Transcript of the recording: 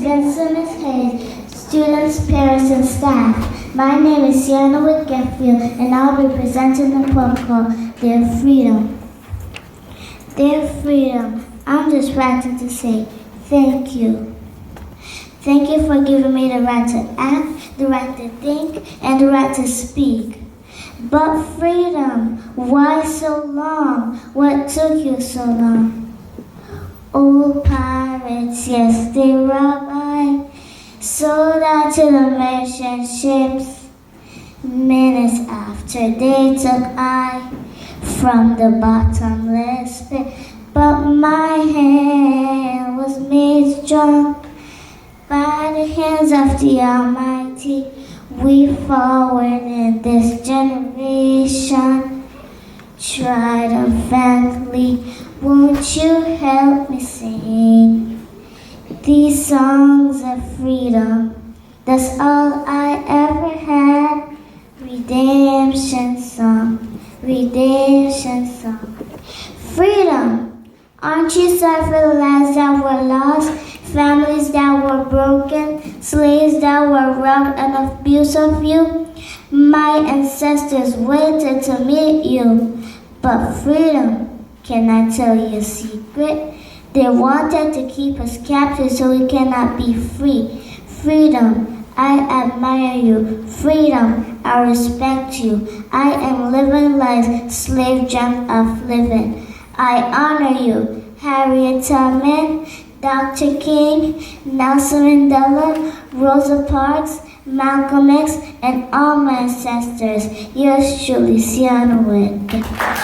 Vincent Miss Hayes, students, parents, and staff. My name is Tsionawit Getfield, and I'll be presenting the poem called Dear Freedom. Dear Freedom, I'm just writing to say thank you. Thank you for giving me the right to act, the right to think, and the right to speak. But freedom, why so long? What took you so long? Old pirates, yes, they robbed I, sold out to the merchant ships. Minutes after they took I from the bottomless pit. But my hand was made strong by the hands of the Almighty. We forward in this generation, triumphantly. Won't you help me sing these songs of freedom? That's all I ever had. Redemption song, redemption song. Freedom, aren't you sorry for the lives that were lost? Families that were broken, slaves that were robbed and abused of you. My ancestors waited to meet you. But freedom, can I tell you a secret? They wanted to keep us captive so we cannot be free. Freedom, I admire you. Freedom, I respect you. I am living life, slave dream of living. I honor you, Harriet Tubman, Dr. King, Nelson Mandela, Rosa Parks, Malcolm X, and all my ancestors. Yours truly, Tsionawit.